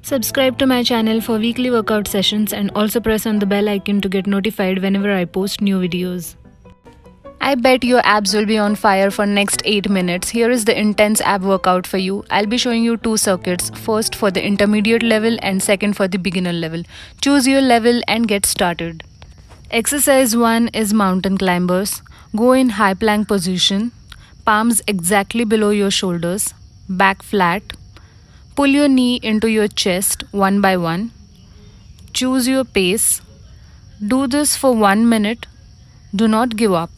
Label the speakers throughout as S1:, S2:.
S1: Subscribe to my channel for weekly workout sessions and also press on the bell icon to get notified whenever I post new videos. I bet your abs will be on fire for next 8 minutes. Here is the intense ab workout for you. I'll be showing you two circuits, first for the intermediate level and second for the beginner level. Choose your level and get started. Exercise 1 is mountain climbers. Go in high plank position, palms exactly below your shoulders, back flat. Pull your knee into your chest one by one. Choose your pace. Do this for 1 minute. Do not give up.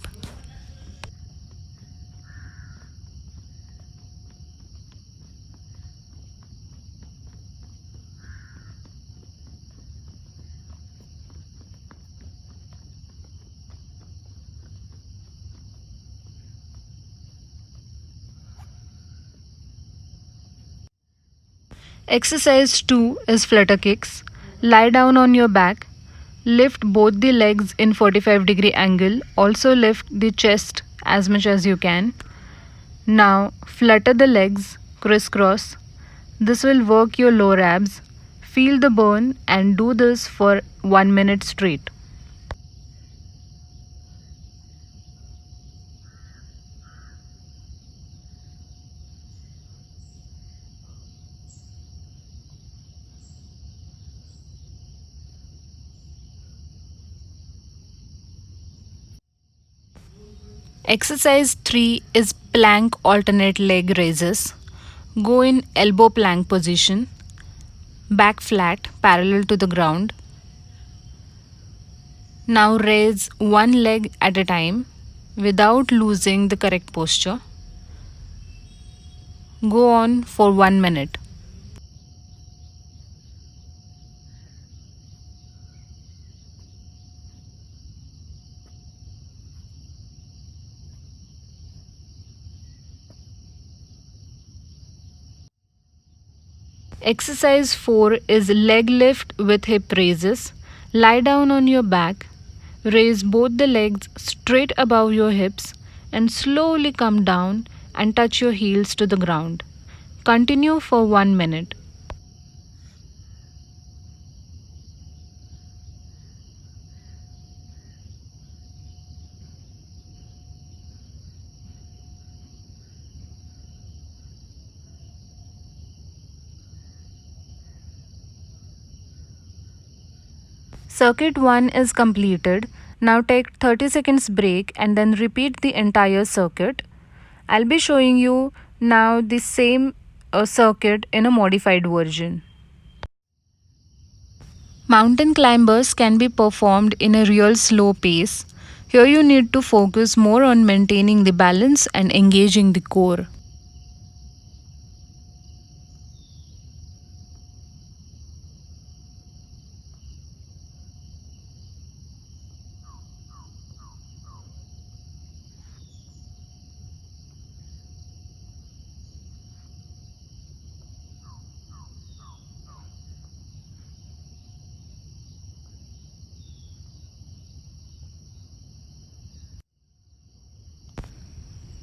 S1: Exercise 2 is flutter kicks. Lie down on your back. Lift both the legs in 45-degree angle. Also lift the chest as much as you can. Now flutter the legs crisscross. This will work your lower abs. Feel the burn and do this for 1 minute straight. Exercise 3 is plank alternate leg raises. Go in elbow plank position, back flat parallel to the ground. Now raise one leg at a time without losing the correct posture. Go on for 1 minute. Exercise 4 is leg lift with hip raises. Lie down on your back, raise both the legs straight above your hips and slowly come down and touch your heels to the ground. Continue for 1 minute. Circuit 1 is completed. Now take 30 seconds break and then repeat the entire circuit. I'll be showing you now the same circuit in a modified version. Mountain climbers can be performed in a real slow pace. Here you need to focus more on maintaining the balance and engaging the core.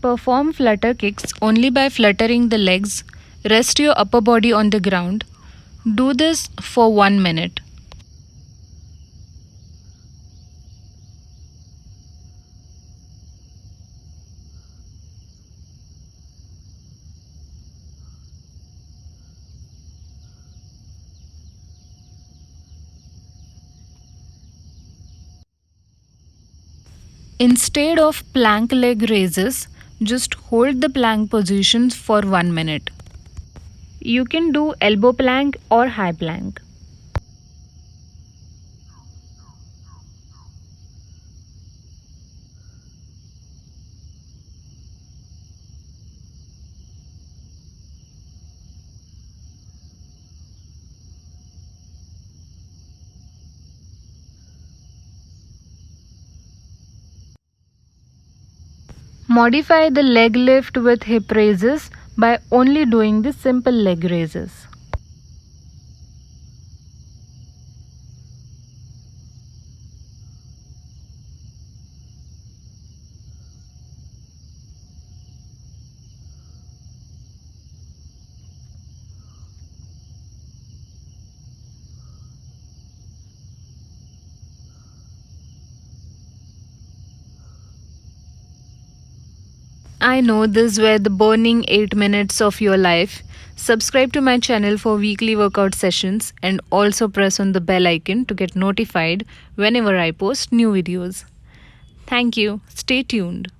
S1: Perform flutter kicks only by fluttering the legs. Rest your upper body on the ground. Do this for 1 minute. Instead of plank leg raises, just hold the plank position for 1 minute. You can do elbow plank or high plank. Modify the leg lift with hip raises by only doing the simple leg raises. I know these were the burning 8 minutes of your life. Subscribe to my channel for weekly workout sessions and also press on the bell icon to get notified whenever I post new videos. Thank you. Stay tuned.